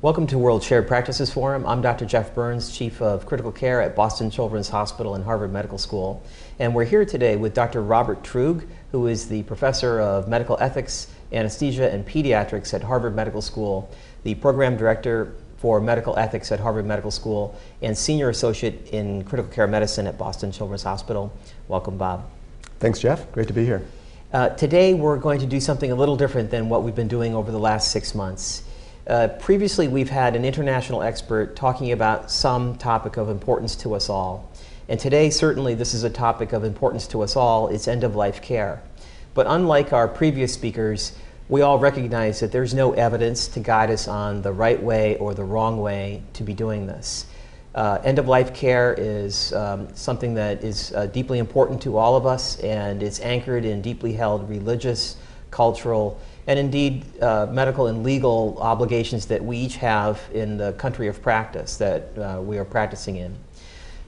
Welcome to World Shared Practices Forum. I'm Dr. Jeff Burns, Chief of Critical Care at Boston Children's Hospital and Harvard Medical School. And we're here today with Dr. Robert Truog, who is the Professor of Medical Ethics, Anesthesia, and Pediatrics at Harvard Medical School, the Program Director for Medical Ethics at Harvard Medical School, and Senior Associate in Critical Care Medicine at Boston Children's Hospital. Welcome, Bob. Thanks, Jeff. Great to be here. Today we're going to do something a little different than what we've been doing over the last 6 months. Previously, we've had an international expert talking about some topic of importance to us all. And today, certainly, this is a topic of importance to us all. It's end-of-life care. But unlike our previous speakers, we all recognize that there's no evidence to guide us on the right way or the wrong way to be doing this. End-of-life care is something that is deeply important to all of us, and it's anchored in deeply held religious, cultural, and indeed medical and legal obligations that we each have in the country of practice that we are practicing in.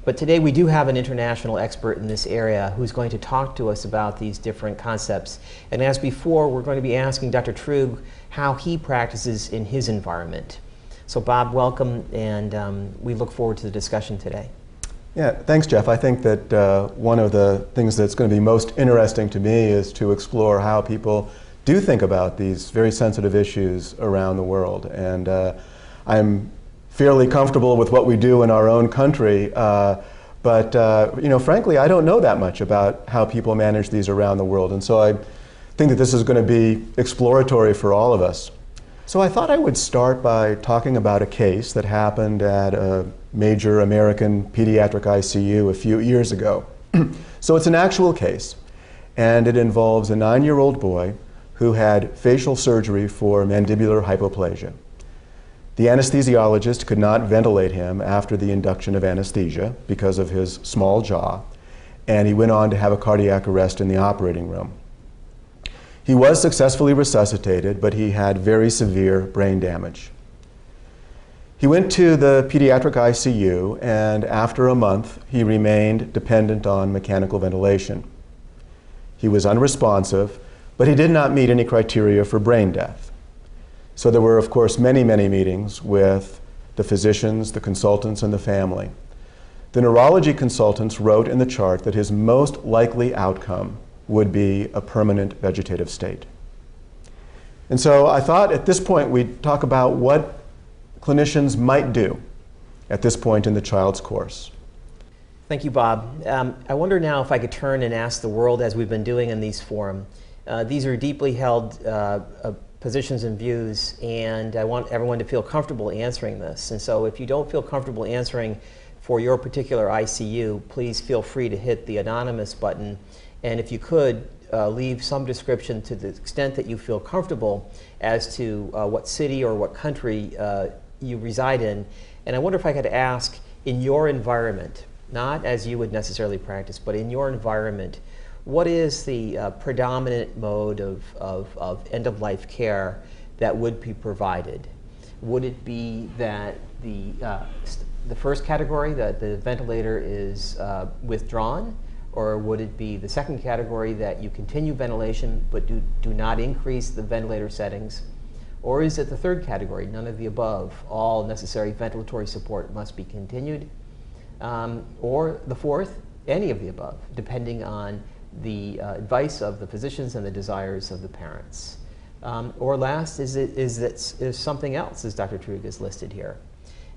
But today we do have an international expert in this area who's going to talk to us about these different concepts. And as before, we're going to be asking Dr. Truog how he practices in his environment. So Bob, welcome, and we look forward to the discussion today. Yeah, thanks, Jeff. I think that one of the things that's going to be most interesting to me is to explore how people do think about these very sensitive issues around the world. And I'm fairly comfortable with what we do in our own country, but frankly, I don't know that much about how people manage these around the world. And so I think that this is going to be exploratory for all of us. So I thought I would start by talking about a case that happened at a major American pediatric ICU a few years ago. So it's an actual case, and it involves a 9-year-old boy who had facial surgery for mandibular hypoplasia. The anesthesiologist could not ventilate him after the induction of anesthesia because of his small jaw, and he went on to have a cardiac arrest in the operating room. He was successfully resuscitated, but he had very severe brain damage. He went to the pediatric ICU, and after a month, he remained dependent on mechanical ventilation. He was unresponsive, but he did not meet any criteria for brain death. So there were, of course, many, many meetings with the physicians, the consultants, and the family. The neurology consultants wrote in the chart that his most likely outcome would be a permanent vegetative state. And so I thought at this point we'd talk about what clinicians might do at this point in the child's course. Thank you, Bob. I wonder now if I could turn and ask the world, as we've been doing in these forums. These are deeply held positions and views, and I want everyone to feel comfortable answering this. And so if you don't feel comfortable answering for your particular ICU, please feel free to hit the anonymous button. And if you could, leave some description to the extent that you feel comfortable as to what city or what country you reside in. And I wonder if I could ask, in your environment, not as you would necessarily practice, but in your environment, what is the predominant mode of end-of-life care that would be provided? Would it be that the first category, that the ventilator is withdrawn? Or would it be the second category, that you continue ventilation but do not increase the ventilator settings? Or is it the third category, none of the above, all necessary ventilatory support must be continued? Or the fourth, any of the above, depending on the advice of the physicians and the desires of the parents. Or last, is something else, as Dr. Truog has listed here.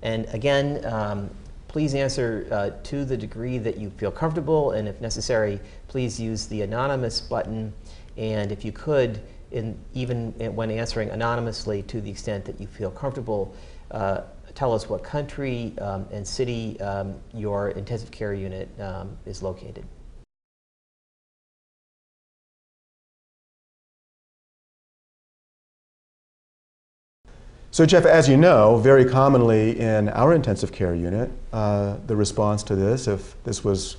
And again, please answer to the degree that you feel comfortable, and if necessary, please use the anonymous button. And if you could, even when answering anonymously, to the extent that you feel comfortable, tell us what country and city your intensive care unit is located. So Jeff, as you know, very commonly in our intensive care unit, the response to this, if this was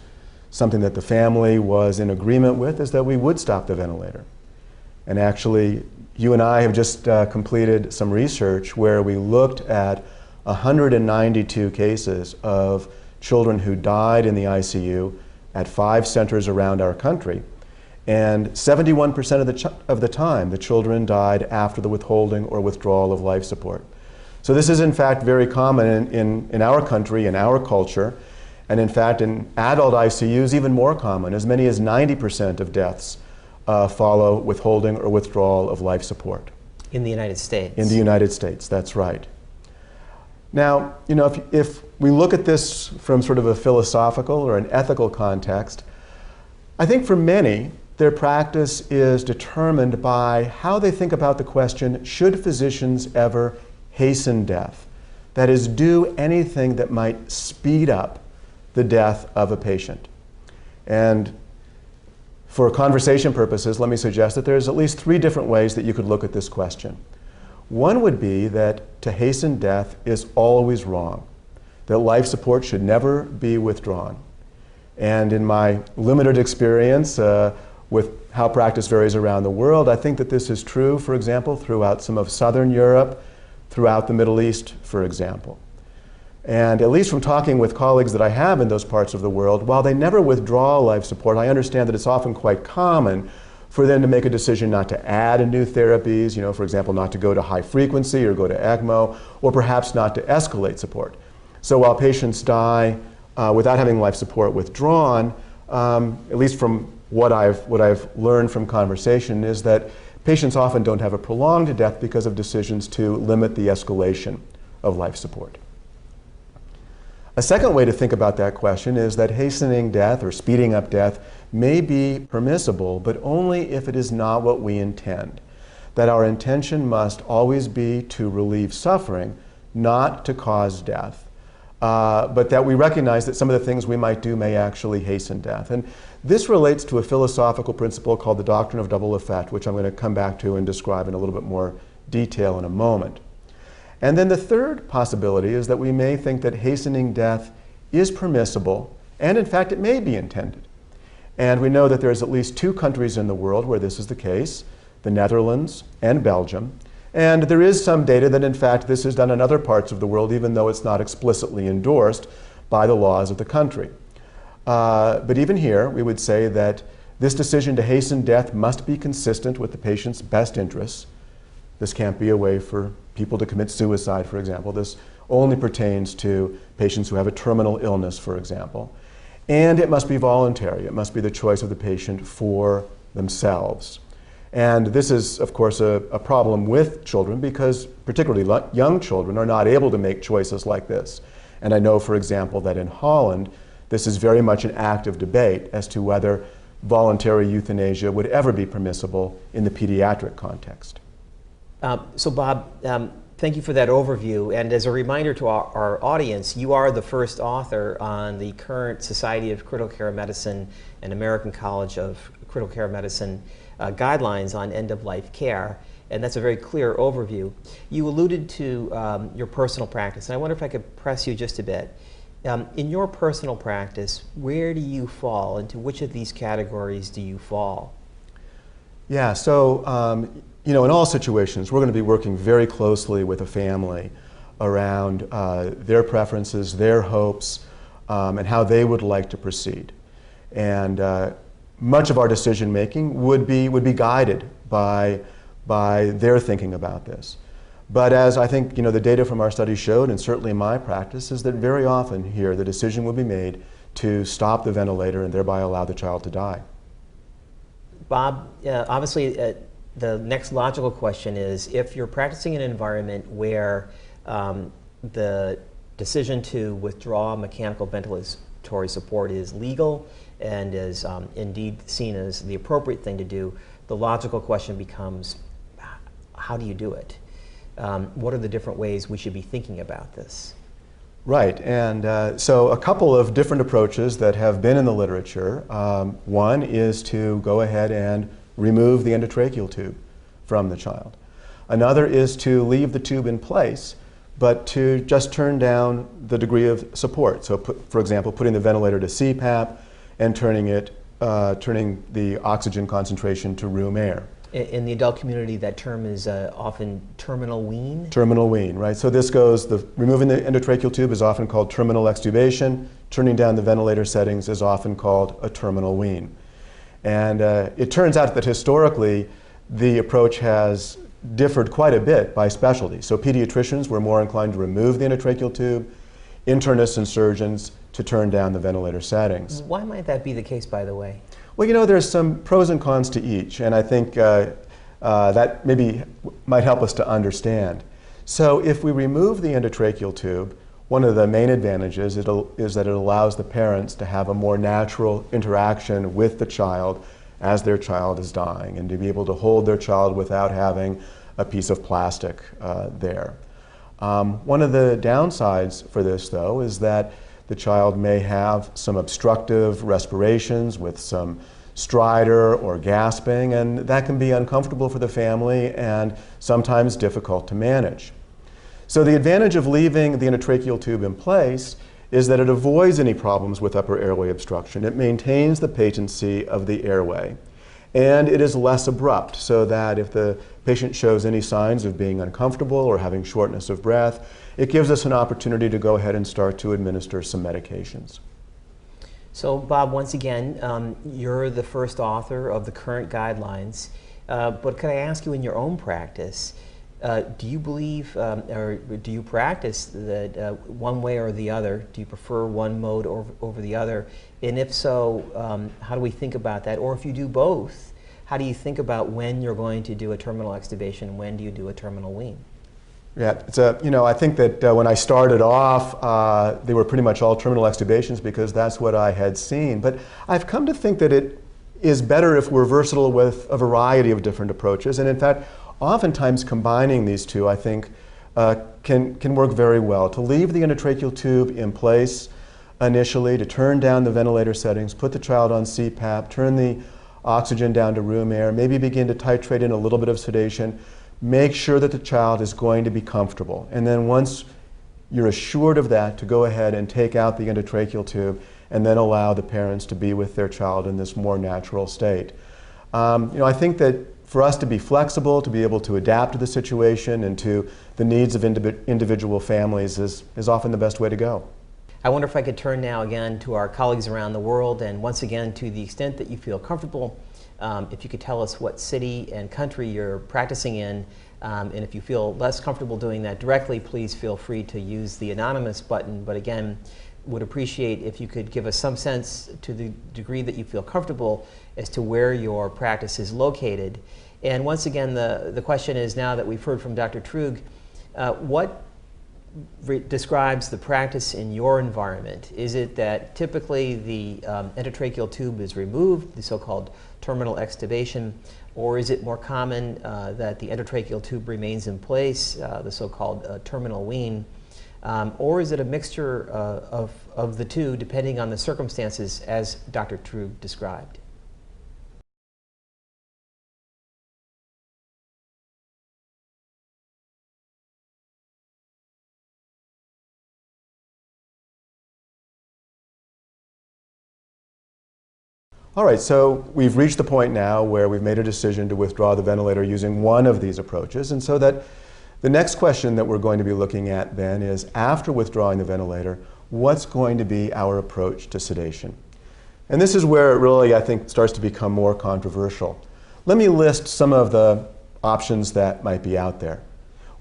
something that the family was in agreement with, is that we would stop the ventilator. And actually, you and I have just completed some research where we looked at 192 cases of children who died in the ICU at 5 centers around our country. And 71% of the time, the children died after the withholding or withdrawal of life support. So this is in fact very common in our country, in our culture, and in fact in adult ICUs even more common. As many as 90% of deaths follow withholding or withdrawal of life support. In the United States? In the United States, that's right. Now, you know, if we look at this from sort of a philosophical or an ethical context, I think for many, their practice is determined by how they think about the question, should physicians ever hasten death? That is, do anything that might speed up the death of a patient. And for conversation purposes, let me suggest that there's at least 3 different ways that you could look at this question. One would be that to hasten death is always wrong, that life support should never be withdrawn. And in my limited experience with how practice varies around the world, I think that this is true, for example, throughout some of Southern Europe, throughout the Middle East, for example. And at least from talking with colleagues that I have in those parts of the world, while they never withdraw life support, I understand that it's often quite common for them to make a decision not to add new therapies, you know, for example, not to go to high frequency or go to ECMO, or perhaps not to escalate support. So while patients die without having life support withdrawn, at least from what I've learned from conversation, is that patients often don't have a prolonged death because of decisions to limit the escalation of life support. A second way to think about that question is that hastening death or speeding up death may be permissible, but only if it is not what we intend. That our intention must always be to relieve suffering, not to cause death. But that we recognize that some of the things we might do may actually hasten death. And this relates to a philosophical principle called the doctrine of double effect, which I'm going to come back to and describe in a little bit more detail in a moment. And then the third possibility is that we may think that hastening death is permissible, and in fact it may be intended. And we know that there's at least 2 countries in the world where this is the case, the Netherlands and Belgium. And there is some data that in fact this is done in other parts of the world, even though it's not explicitly endorsed by the laws of the country. But even here, we would say that this decision to hasten death must be consistent with the patient's best interests. This can't be a way for people to commit suicide, for example. This only pertains to patients who have a terminal illness, for example. And it must be voluntary. It must be the choice of the patient for themselves. And this is, of course, a problem with children because particularly young children are not able to make choices like this. And I know, for example, that in Holland, this is very much an active debate as to whether voluntary euthanasia would ever be permissible in the pediatric context. So Bob, thank you for that overview. And as a reminder to our audience, you are the first author on the current Society of Critical Care Medicine and American College of Critical Care Medicine guidelines on end-of-life care. And that's a very clear overview. You alluded to your personal practice, and I wonder if I could press you just a bit. In your personal practice, where do you fall? Into which of these categories do you fall? Yeah, so you know, in all situations, we're going to be working very closely with a family around their preferences, their hopes, and how they would like to proceed. And much of our decision making would be guided by their thinking about this. But as I think the data from our study showed, and certainly in my practice, is that very often here the decision will be made to stop the ventilator and thereby allow the child to die. Bob, obviously the next logical question is, if you're practicing in an environment where the decision to withdraw mechanical ventilatory support is legal and is indeed seen as the appropriate thing to do, the logical question becomes, how do you do it? What are the different ways we should be thinking about this? Right, and so a couple of different approaches that have been in the literature. One is to go ahead and remove the endotracheal tube from the child. Another is to leave the tube in place, but to just turn down the degree of support. So, for example, putting the ventilator to CPAP and turning the oxygen concentration to room air. In the adult community, that term is often terminal wean? Terminal wean, right? So this goes, removing the endotracheal tube is often called terminal extubation. Turning down the ventilator settings is often called a terminal wean. And it turns out that historically, the approach has differed quite a bit by specialty. So pediatricians were more inclined to remove the endotracheal tube, internists and surgeons to turn down the ventilator settings. Why might that be the case, by the way? Well, you know, there's some pros and cons to each, and I think that maybe might help us to understand. So if we remove the endotracheal tube, one of the main advantages is that it allows the parents to have a more natural interaction with the child as their child is dying, and to be able to hold their child without having a piece of plastic there. One of the downsides for this, though, is that the child may have some obstructive respirations with some stridor or gasping, and that can be uncomfortable for the family and sometimes difficult to manage. So the advantage of leaving the endotracheal tube in place is that it avoids any problems with upper airway obstruction. It maintains the patency of the airway, and it is less abrupt, so that if the patient shows any signs of being uncomfortable or having shortness of breath, it gives us an opportunity to go ahead and start to administer some medications. So Bob, once again, you're the first author of the current guidelines, but could I ask you, in your own practice, do you believe or do you practice that one way or the other? Do you prefer one mode over the other? And if so, how do we think about that? Or if you do both, how do you think about when you're going to do a terminal extubation and when do you do a terminal wean? Yeah, I think that when I started off, they were pretty much all terminal extubations because that's what I had seen. But I've come to think that it is better if we're versatile with a variety of different approaches. And in fact, oftentimes combining these two, I think, can work very well. To leave the endotracheal tube in place initially, to turn down the ventilator settings, put the child on CPAP, turn the oxygen down to room air, maybe begin to titrate in a little bit of sedation, make sure that the child is going to be comfortable. And then once you're assured of that, to go ahead and take out the endotracheal tube and then allow the parents to be with their child in this more natural state. I think that for us to be flexible, to be able to adapt to the situation and to the needs of individual families is often the best way to go. I wonder if I could turn now again to our colleagues around the world, and once again, to the extent that you feel comfortable, if you could tell us what city and country you're practicing in, and if you feel less comfortable doing that directly, please feel free to use the anonymous button. But again, would appreciate if you could give us some sense, to the degree that you feel comfortable, as to where your practice is located. And once again, the question is, now that we've heard from Dr. Truog, what describes the practice in your environment? Is it that typically the endotracheal tube is removed, the so-called terminal extubation, or is it more common that the endotracheal tube remains in place, the so-called terminal wean, or is it a mixture of the two, depending on the circumstances, as Dr. Truog described? All right, so we've reached the point now where we've made a decision to withdraw the ventilator using one of these approaches, and so that the next question that we're going to be looking at then is, after withdrawing the ventilator, what's going to be our approach to sedation? And this is where it really, I think, starts to become more controversial. Let me list some of the options that might be out there.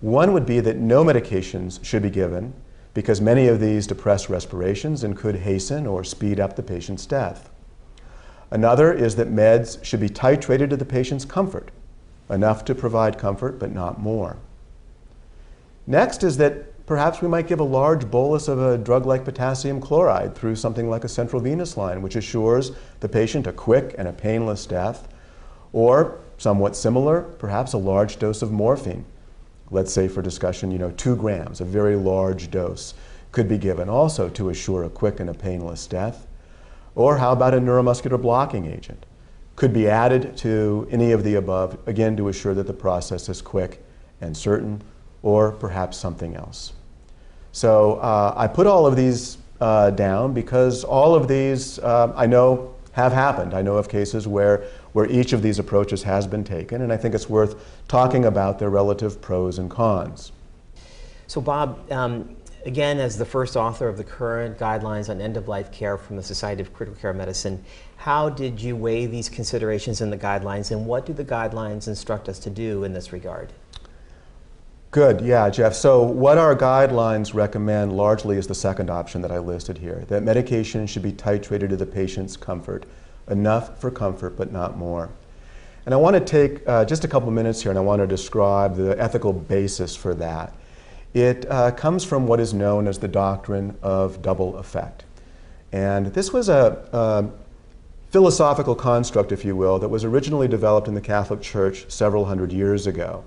One would be that no medications should be given, because many of these depress respirations and could hasten or speed up the patient's death. Another is that meds should be titrated to the patient's comfort, enough to provide comfort but not more. Next is that perhaps we might give a large bolus of a drug like potassium chloride through something like a central venous line, which assures the patient a quick and a painless death, or somewhat similar, perhaps a large dose of morphine. Let's say, for discussion, 2 grams, a very large dose, could be given also to assure a quick and a painless death. Or how about a neuromuscular blocking agent? Could be added to any of the above, again, to assure that the process is quick and certain, or perhaps something else. So I put all of these down because all of these I know have happened. I know of cases where each of these approaches has been taken, and I think it's worth talking about their relative pros and cons. So Bob, again, as the first author of the current guidelines on end-of-life care from the Society of Critical Care Medicine, how did you weigh these considerations in the guidelines, and what do the guidelines instruct us to do in this regard? Good, yeah, Jeff. So what our guidelines recommend largely is the second option that I listed here, that medication should be titrated to the patient's comfort, enough for comfort but not more. And I want to take just a couple minutes here and I want to describe the ethical basis for that. It comes from what is known as the doctrine of double effect. And this was a philosophical construct, if you will, that was originally developed in the Catholic Church several hundred years ago.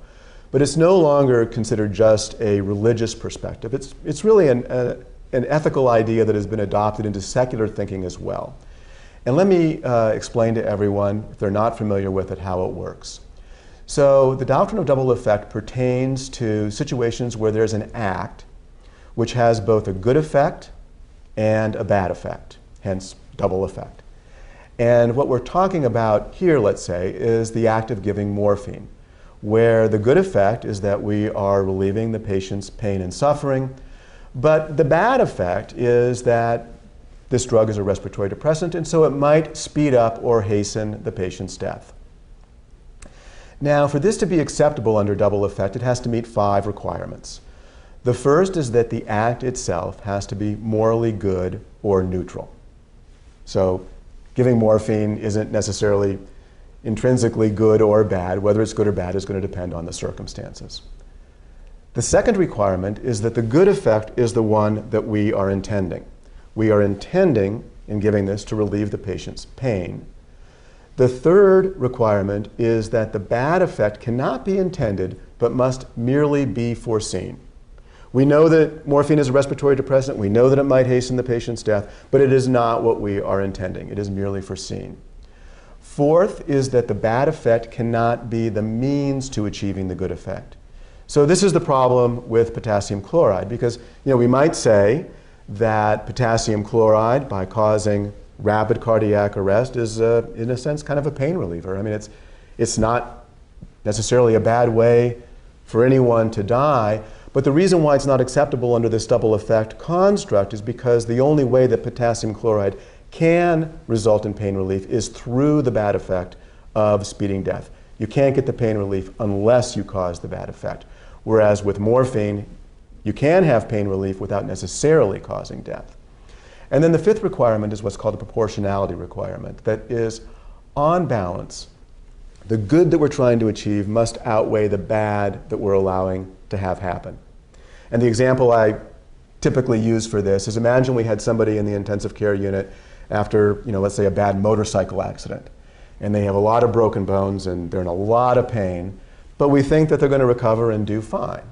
But it's no longer considered just a religious perspective. It's really an ethical idea that has been adopted into secular thinking as well. And let me explain to everyone, if they're not familiar with it, how it works. So the doctrine of double effect pertains to situations where there's an act which has both a good effect and a bad effect, hence double effect. And what we're talking about here, let's say, is the act of giving morphine, where the good effect is that we are relieving the patient's pain and suffering, but the bad effect is that this drug is a respiratory depressant, and so it might speed up or hasten the patient's death. Now, for this to be acceptable under double effect, it has to meet 5 requirements. The first is that the act itself has to be morally good or neutral. So giving morphine isn't necessarily intrinsically good or bad. Whether it's good or bad is going to depend on the circumstances. The second requirement is that the good effect is the one that we are intending. We are intending, in giving this, to relieve the patient's pain. The third requirement is that the bad effect cannot be intended, but must merely be foreseen. We know that morphine is a respiratory depressant. We know that it might hasten the patient's death, but it is not what we are intending. It is merely foreseen. Fourth is that the bad effect cannot be the means to achieving the good effect. So this is the problem with potassium chloride, because we might say that potassium chloride, by causing rapid cardiac arrest, is in a sense kind of a pain reliever. I mean, it's not necessarily a bad way for anyone to die, but the reason why it's not acceptable under this double effect construct is because the only way that potassium chloride can result in pain relief is through the bad effect of speeding death. You can't get the pain relief unless you cause the bad effect. Whereas with morphine, you can have pain relief without necessarily causing death. And then the fifth requirement is what's called a proportionality requirement. That is, on balance, the good that we're trying to achieve must outweigh the bad that we're allowing to have happen. And the example I typically use for this is, imagine we had somebody in the intensive care unit after, let's say a bad motorcycle accident. And they have a lot of broken bones and they're in a lot of pain, but we think that they're going to recover and do fine.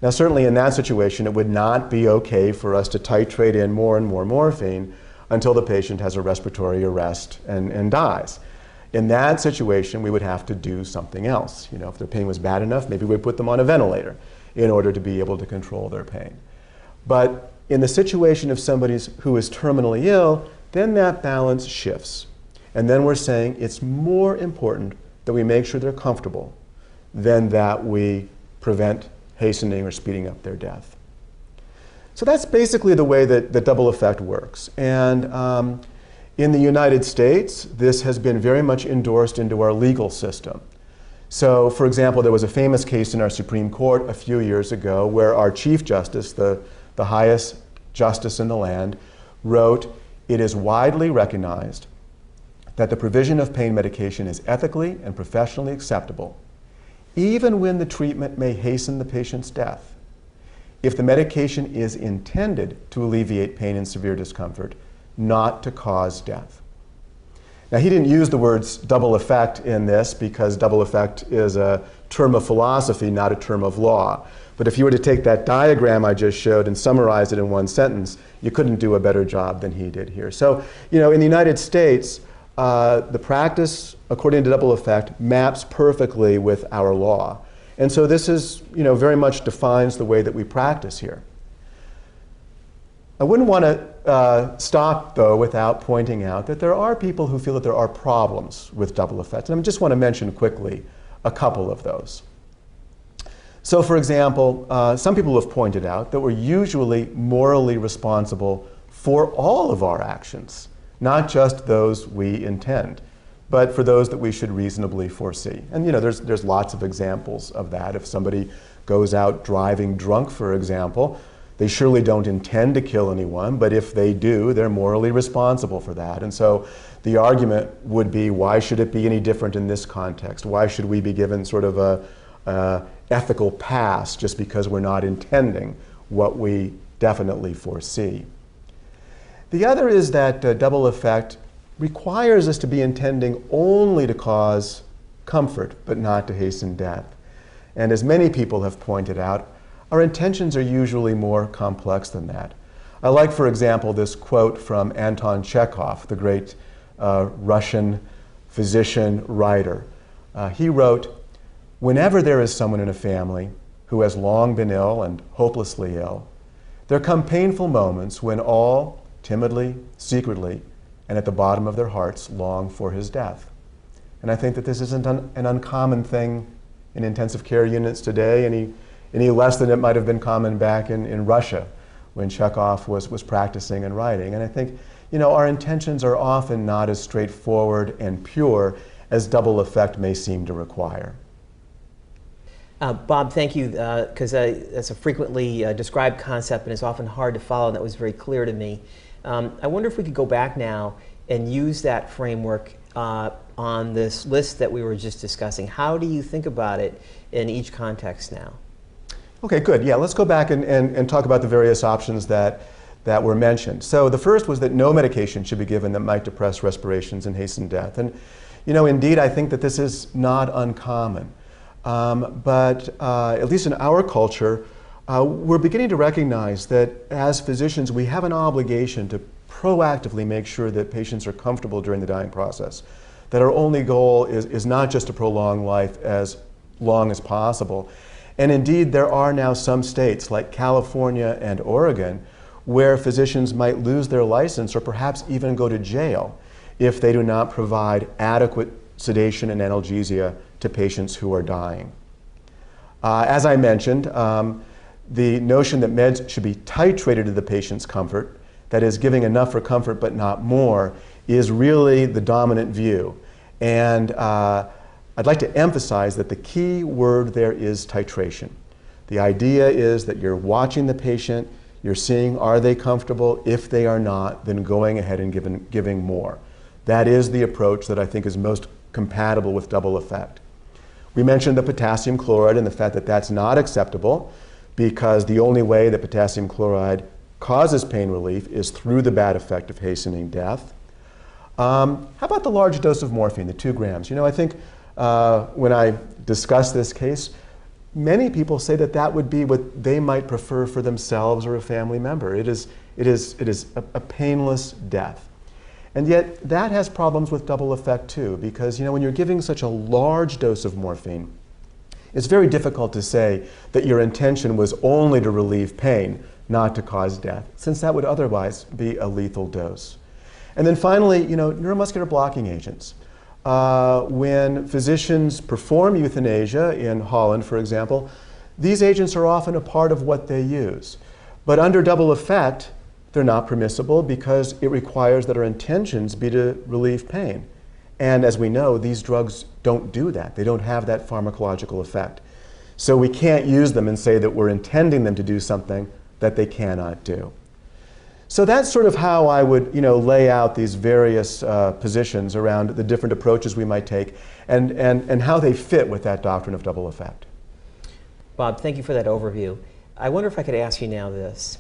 Now, certainly in that situation, it would not be okay for us to titrate in more and more morphine until the patient has a respiratory arrest and dies. In that situation, we would have to do something else. If their pain was bad enough, maybe we'd put them on a ventilator in order to be able to control their pain. But in the situation of somebody who is terminally ill, then that balance shifts. And then we're saying it's more important that we make sure they're comfortable than that we prevent hastening or speeding up their death. So that's basically the way that the double effect works. And in the United States, this has been very much endorsed into our legal system. So, for example, there was a famous case in our Supreme Court a few years ago where our Chief Justice, the highest justice in the land, wrote, "It is widely recognized that the provision of pain medication is ethically and professionally acceptable, even when the treatment may hasten the patient's death, if the medication is intended to alleviate pain and severe discomfort, not to cause death." Now, he didn't use the words double effect in this because double effect is a term of philosophy, not a term of law. But if you were to take that diagram I just showed and summarize it in one sentence, you couldn't do a better job than he did here. So, in the United States, the practice, according to double effect, maps perfectly with our law. And so this is, very much defines the way that we practice here. I wouldn't want to stop, though, without pointing out that there are people who feel that there are problems with double effect. And I just want to mention quickly a couple of those. So, for example, some people have pointed out that we're usually morally responsible for all of our actions, not just those we intend. but for those that we should reasonably foresee. And there's lots of examples of that. If somebody goes out driving drunk, for example, they surely don't intend to kill anyone, but if they do, they're morally responsible for that. And so the argument would be, why should it be any different in this context? Why should we be given sort of a ethical pass just because we're not intending what we definitely foresee? The other is that double effect requires us to be intending only to cause comfort, but not to hasten death. And as many people have pointed out, our intentions are usually more complex than that. I like, for example, this quote from Anton Chekhov, the great Russian physician writer. He wrote, "Whenever there is someone in a family who has long been ill and hopelessly ill, there come painful moments when all, timidly, secretly, and at the bottom of their hearts, long for his death." And I think that this isn't an uncommon thing in intensive care units today, any less than it might have been common back in Russia when Chekhov was practicing and writing. And I think, our intentions are often not as straightforward and pure as double effect may seem to require. Bob, thank you, because that's a frequently described concept and it's often hard to follow, and that was very clear to me. I wonder if we could go back now and use that framework on this list that we were just discussing. How do you think about it in each context now? Okay, good. Yeah, let's go back and talk about the various options that were mentioned. So the first was that no medication should be given that might depress respirations and hasten death. And, indeed, I think that this is not uncommon. But at least in our culture, we're beginning to recognize that as physicians, we have an obligation to proactively make sure that patients are comfortable during the dying process, that our only goal is not just to prolong life as long as possible. And indeed, there are now some states like California and Oregon where physicians might lose their license or perhaps even go to jail if they do not provide adequate sedation and analgesia to patients who are dying. As I mentioned, the notion that meds should be titrated to the patient's comfort, that is, giving enough for comfort but not more, is really the dominant view. And I'd like to emphasize that the key word there is titration. The idea is that you're watching the patient, you're seeing, are they comfortable? If they are not, then going ahead and giving more. That is the approach that I think is most compatible with double effect. We mentioned the potassium chloride and the fact that that's not acceptable because the only way that potassium chloride causes pain relief is through the bad effect of hastening death. How about the large dose of morphine, the 2 grams? I think when I discuss this case, many people say that that would be what they might prefer for themselves or a family member. It is a painless death. And yet that has problems with double effect too, because when you're giving such a large dose of morphine, it's very difficult to say that your intention was only to relieve pain, not to cause death, since that would otherwise be a lethal dose. And then finally, neuromuscular blocking agents. When physicians perform euthanasia in Holland, for example, these agents are often a part of what they use. But under double effect, they're not permissible because it requires that our intentions be to relieve pain. And as we know, these drugs don't do that. They don't have that pharmacological effect. So we can't use them and say that we're intending them to do something that they cannot do. So that's sort of how I would lay out these various positions around the different approaches we might take and how they fit with that doctrine of double effect. Bob, thank you for that overview. I wonder if I could ask you now this.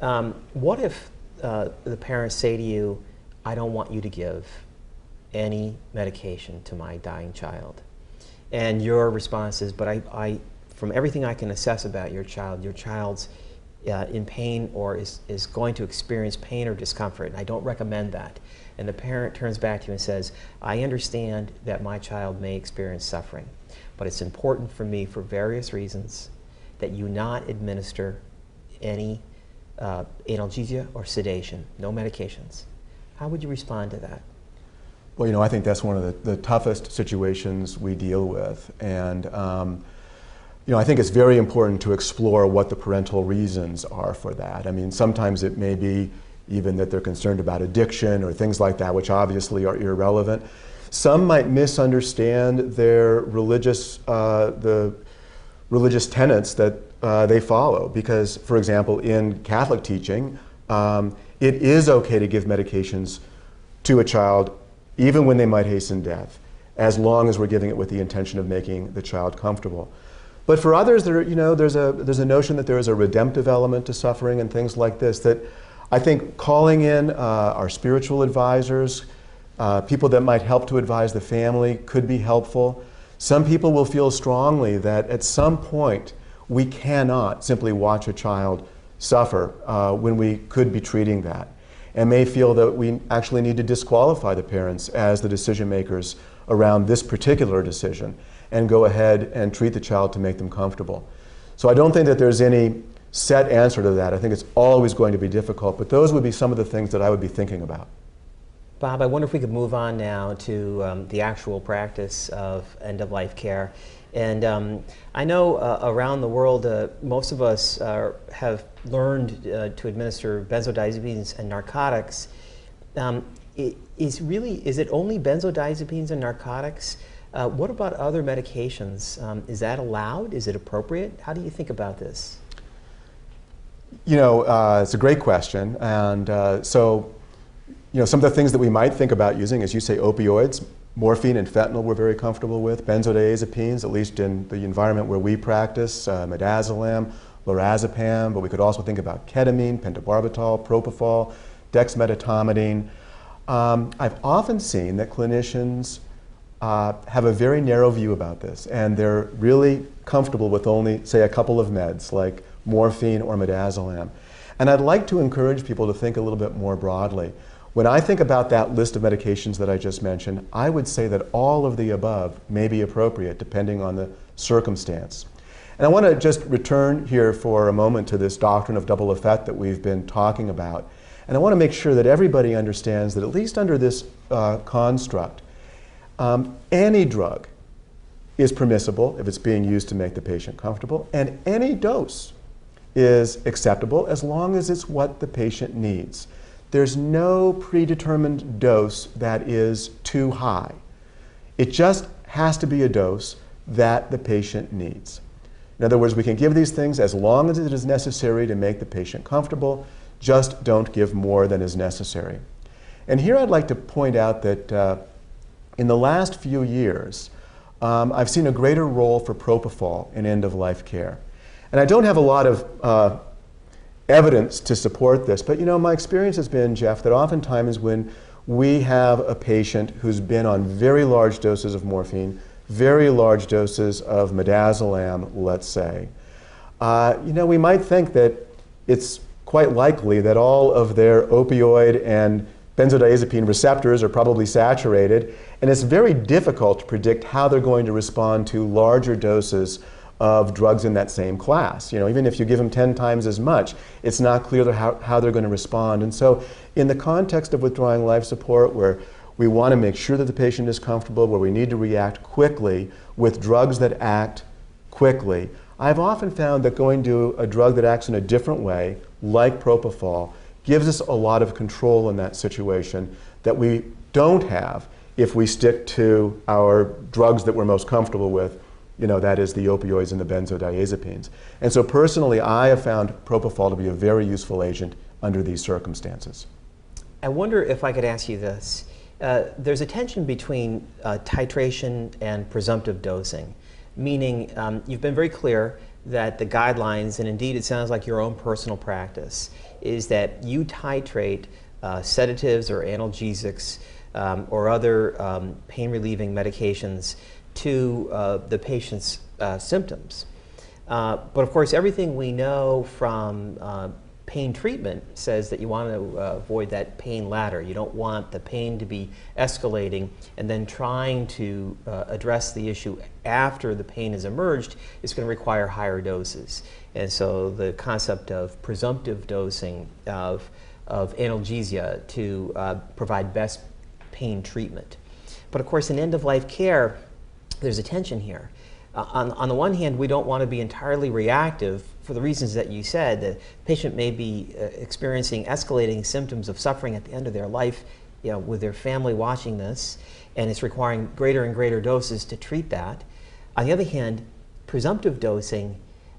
What if the parents say to you, I don't want you to give any medication to my dying child? And your response is, but I from everything I can assess about your child's in pain or is going to experience pain or discomfort, and I don't recommend that. And the parent turns back to you and says, I understand that my child may experience suffering, but it's important for me for various reasons that you not administer any analgesia or sedation, no medications. How would you respond to that? Well, I think that's one of the toughest situations we deal with. And I think it's very important to explore what the parental reasons are for that. I mean, sometimes it may be even that they're concerned about addiction or things like that, which obviously are irrelevant. Some might misunderstand their the religious tenets that they follow, because, for example, in Catholic teaching, it is okay to give medications to a child even when they might hasten death, as long as we're giving it with the intention of making the child comfortable. But for others, there's a notion that there is a redemptive element to suffering and things like this, that I think calling in our spiritual advisors, people that might help to advise the family, could be helpful. Some people will feel strongly that at some point we cannot simply watch a child suffer when we could be treating that, and may feel that we actually need to disqualify the parents as the decision makers around this particular decision and go ahead and treat the child to make them comfortable. So I don't think that there's any set answer to that. I think it's always going to be difficult, but those would be some of the things that I would be thinking about. Bob, I wonder if we could move on now to the actual practice of end-of-life care. And I know around the world, most of us have learned to administer benzodiazepines and narcotics. Is it only benzodiazepines and narcotics? What about other medications? Is that allowed? Is it appropriate? How do you think about this? It's a great question. And some of the things that we might think about using, as you say, opioids. Morphine and fentanyl we're very comfortable with. Benzodiazepines, at least in the environment where we practice, midazolam, lorazepam, but we could also think about ketamine, pentobarbital, propofol, dexmedetomidine. I've often seen that clinicians have a very narrow view about this, and they're really comfortable with only, say, a couple of meds, like morphine or midazolam. And I'd like to encourage people to think a little bit more broadly. When I think about that list of medications that I just mentioned, I would say that all of the above may be appropriate depending on the circumstance. And I want to just return here for a moment to this doctrine of double effect that we've been talking about. And I want to make sure that everybody understands that, at least under this construct, any drug is permissible if it's being used to make the patient comfortable, and any dose is acceptable as long as it's what the patient needs. There's no predetermined dose that is too high. It just has to be a dose that the patient needs. In other words, we can give these things as long as it is necessary to make the patient comfortable. Just don't give more than is necessary. And here I'd like to point out that in the last few years, I've seen a greater role for propofol in end-of-life care. And I don't have a lot of evidence to support this, but my experience has been, Jeff, that oftentimes when we have a patient who's been on very large doses of morphine, very large doses of midazolam, let's say, we might think that it's quite likely that all of their opioid and benzodiazepine receptors are probably saturated, and it's very difficult to predict how they're going to respond to larger doses of drugs in that same class. Even if you give them 10 times as much, it's not clear how they're going to respond. And so in the context of withdrawing life support, where we want to make sure that the patient is comfortable, where we need to react quickly with drugs that act quickly, I've often found that going to a drug that acts in a different way, like propofol, gives us a lot of control in that situation that we don't have if we stick to our drugs that we're most comfortable with, that is the opioids and the benzodiazepines. And so personally, I have found propofol to be a very useful agent under these circumstances. I wonder if I could ask you this. There's a tension between titration and presumptive dosing, meaning you've been very clear that the guidelines, and indeed it sounds like your own personal practice, is that you titrate sedatives or analgesics or other pain-relieving medications to the patient's symptoms. But of course, everything we know from pain treatment says that you want to avoid that pain ladder. You don't want the pain to be escalating and then trying to address the issue after the pain has emerged is going to require higher doses. And so the concept of presumptive dosing of analgesia to provide best pain treatment. But of course, in end-of-life care, there's a tension here. On the one hand, we don't want to be entirely reactive for the reasons that you said. The patient may be experiencing escalating symptoms of suffering at the end of their life, with their family watching this. and it's requiring greater and greater doses to treat that. On the other hand, presumptive dosing,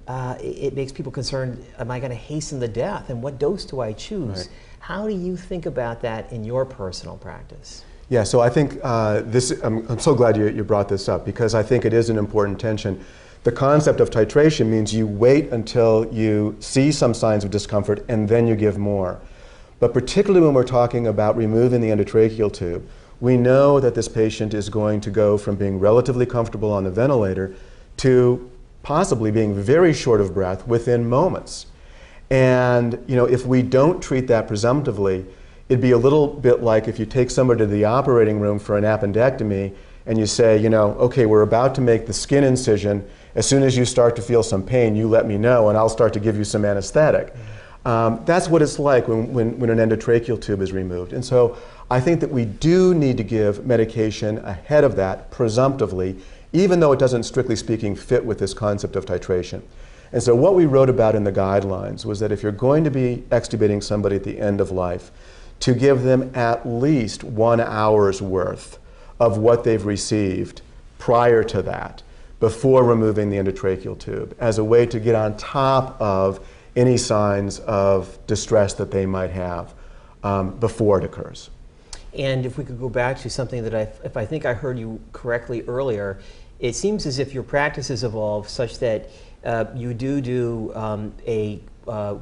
it makes people concerned, am I going to hasten the death, and what dose do I choose? Right. How do you think about that in your personal practice? Yeah, so I think I'm so glad you brought this up, because I think it is an important tension. The concept of titration means you wait until you see some signs of discomfort and then you give more. But particularly when we're talking about removing the endotracheal tube, we know that this patient is going to go from being relatively comfortable on the ventilator to possibly being very short of breath within moments. And if we don't treat that presumptively, it'd be a little bit like if you take somebody to the operating room for an appendectomy and you say, okay, we're about to make the skin incision. As soon as you start to feel some pain, you let me know and I'll start to give you some anesthetic. That's what it's like when an endotracheal tube is removed. And so I think that we do need to give medication ahead of that, presumptively, even though it doesn't, strictly speaking, fit with this concept of titration. And so what we wrote about in the guidelines was that if you're going to be extubating somebody at the end of life, to give them at least 1 hour's worth of what they've received prior to that, before removing the endotracheal tube, as a way to get on top of any signs of distress that they might have before it occurs. And if we could go back to something that if I think I heard you correctly earlier, it seems as if your practice has evolved such that you do a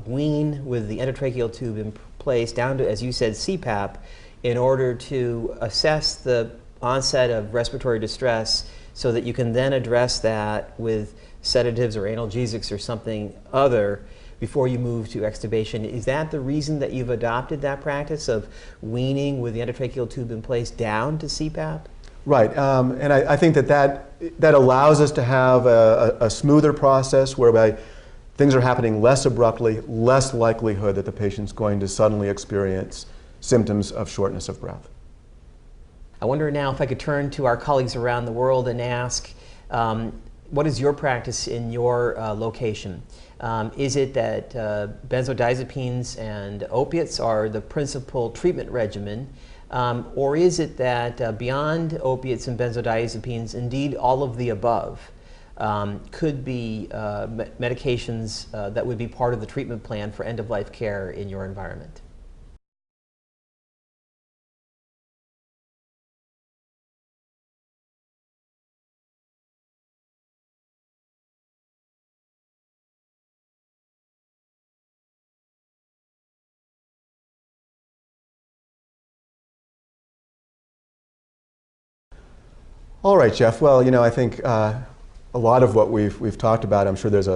wean with the endotracheal tube in place down to, as you said, CPAP, in order to assess the onset of respiratory distress so that you can then address that with sedatives or analgesics or something other before you move to extubation. Is that the reason that you've adopted that practice of weaning with the endotracheal tube in place down to CPAP? Right, and I think that allows us to have a smoother process whereby things are happening less abruptly, less likelihood that the patient's going to suddenly experience symptoms of shortness of breath. I wonder now if I could turn to our colleagues around the world and ask, what is your practice in your location? Is it that benzodiazepines and opiates are the principal treatment regimen? Or is it that beyond opiates and benzodiazepines, indeed all of the above could be medications that would be part of the treatment plan for end-of-life care in your environment? All right, Jeff. Well, I think a lot of what we've talked about, I'm sure there's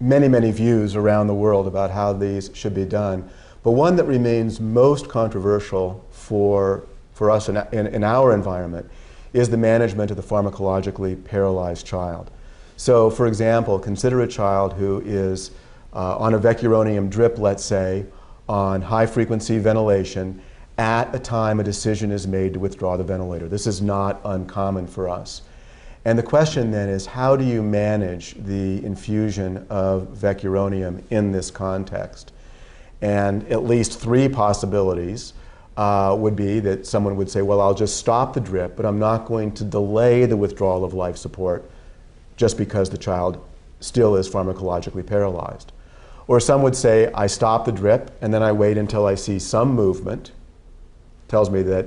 many views around the world about how these should be done. But one that remains most controversial for us in our environment is the management of the pharmacologically paralyzed child. So, for example, consider a child who is on a vecuronium drip, let's say, on high-frequency ventilation, at a time a decision is made to withdraw the ventilator. This is not uncommon for us. And the question then is, how do you manage the infusion of vecuronium in this context? And at least 3 possibilities would be that someone would say, well, I'll just stop the drip, but I'm not going to delay the withdrawal of life support just because the child still is pharmacologically paralyzed. Or some would say, I stop the drip and then I wait until I see some movement, tells me that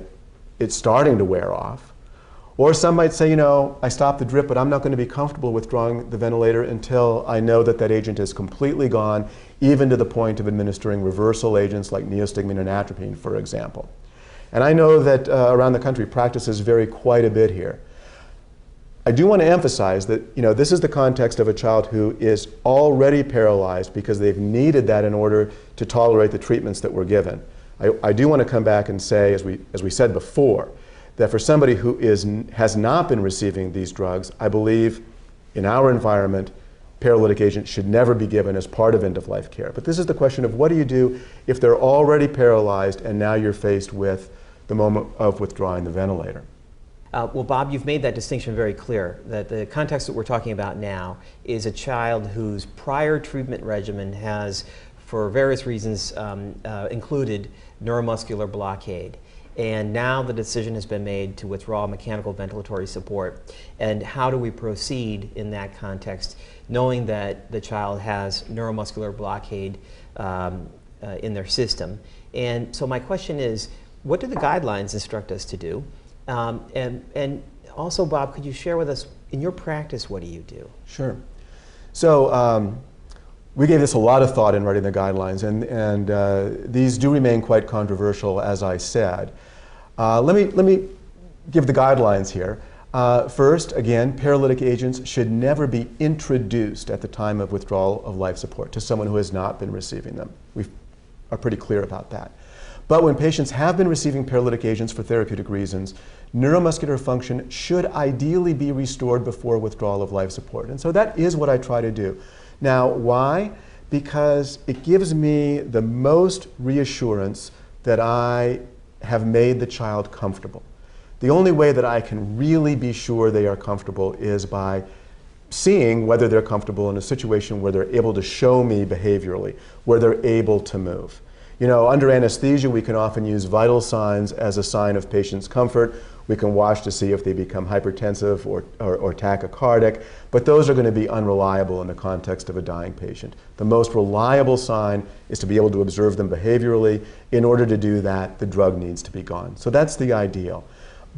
it's starting to wear off. Or some might say, I stop the drip, but I'm not going to be comfortable withdrawing the ventilator until I know that that agent is completely gone, even to the point of administering reversal agents like neostigmine and atropine, for example. And I know that around the country, practices vary quite a bit here. I do want to emphasize that this is the context of a child who is already paralyzed because they've needed that in order to tolerate the treatments that were given. I do want to come back and say, as we said before, that for somebody who has not been receiving these drugs, I believe in our environment, paralytic agents should never be given as part of end-of-life care. But this is the question of what do you do if they're already paralyzed and now you're faced with the moment of withdrawing the ventilator? Well, Bob, you've made that distinction very clear, that the context that we're talking about now is a child whose prior treatment regimen has, for various reasons, included neuromuscular blockade. and now the decision has been made to withdraw mechanical ventilatory support. And how do we proceed in that context, knowing that the child has neuromuscular blockade in their system? And so my question is, what do the guidelines instruct us to do? And also, Bob, could you share with us, in your practice, what do you do? Sure. So we gave this a lot of thought in writing the guidelines, and these do remain quite controversial, as I said. Let me give the guidelines here. First, again, paralytic agents should never be introduced at the time of withdrawal of life support to someone who has not been receiving them. We are pretty clear about that. But when patients have been receiving paralytic agents for therapeutic reasons, neuromuscular function should ideally be restored before withdrawal of life support. And so that is what I try to do. Now, why? Because it gives me the most reassurance that I have made the child comfortable. The only way that I can really be sure they are comfortable is by seeing whether they're comfortable in a situation where they're able to show me behaviorally, where they're able to move. You know, under anesthesia, we can often use vital signs as a sign of patient's comfort. We can watch to see if they become hypertensive or tachycardic, but those are going to be unreliable in the context of a dying patient. The most reliable sign is to be able to observe them behaviorally. In order to do that, the drug needs to be gone. So that's the ideal.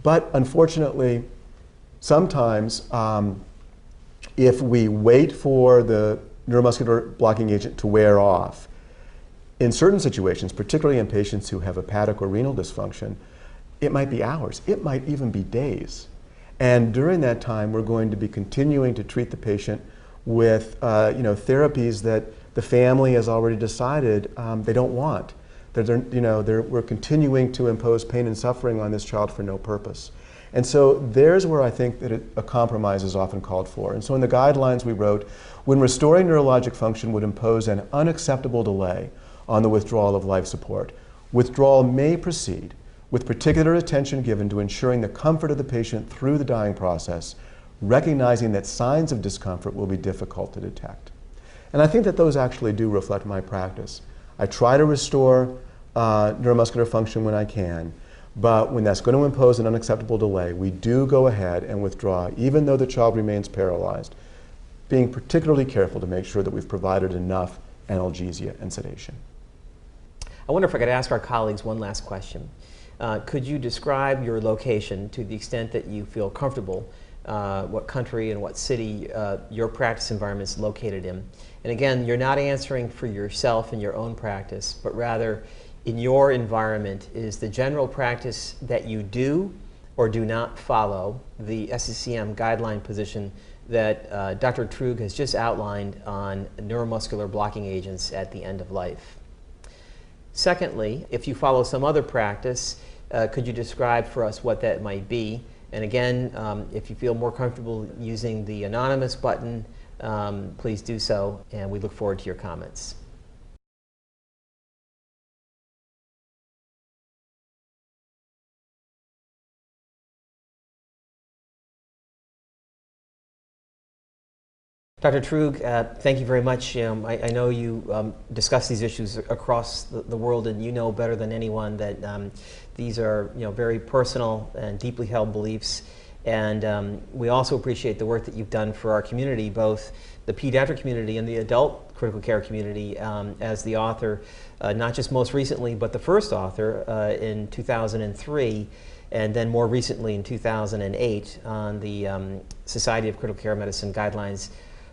But unfortunately, sometimes if we wait for the neuromuscular blocking agent to wear off, in certain situations, particularly in patients who have hepatic or renal dysfunction, it might be hours, it might even be days. And during that time, we're going to be continuing to treat the patient with therapies that the family has already decided they don't want. We're continuing to impose pain and suffering on this child for no purpose. And so there's where I think that a compromise is often called for. And so in the guidelines we wrote, when restoring neurologic function would impose an unacceptable delay on the withdrawal of life support, withdrawal may proceed with particular attention given to ensuring the comfort of the patient through the dying process, recognizing that signs of discomfort will be difficult to detect. And I think that those actually do reflect my practice. I try to restore neuromuscular function when I can, but when that's going to impose an unacceptable delay, we do go ahead and withdraw, even though the child remains paralyzed, being particularly careful to make sure that we've provided enough analgesia and sedation. I wonder if I could ask our colleagues one last question. Could you describe your location to the extent that you feel comfortable, what country and what city your practice environment is located in? And again, you're not answering for yourself in your own practice, but rather in your environment, is the general practice that you do or do not follow the SCCM guideline position that Dr. Truog has just outlined on neuromuscular blocking agents at the end of life? Secondly, if you follow some other practice, could you describe for us what that might be? And again, if you feel more comfortable using the anonymous button, please do so, and we look forward to your comments. Dr. Truog, thank you very much. I know you discuss these issues across the world, and you know better than anyone that these are very personal and deeply held beliefs. And we also appreciate the work that you've done for our community, both the pediatric community and the adult critical care community, as the author, not just most recently, but the first author in 2003, and then more recently in 2008 on the Society of Critical Care Medicine Guidelines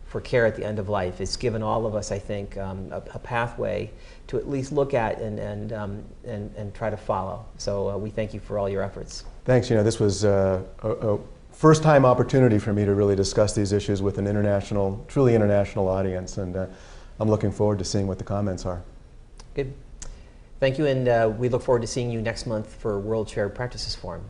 for Care at the End of Life. It's given all of us, I think, a pathway to at least look at and try to follow. So we thank you for all your efforts. Thanks. This was a first-time opportunity for me to really discuss these issues with an international, truly international audience, and I'm looking forward to seeing what the comments are. Good. Thank you, and we look forward to seeing you next month for World Shared Practices Forum.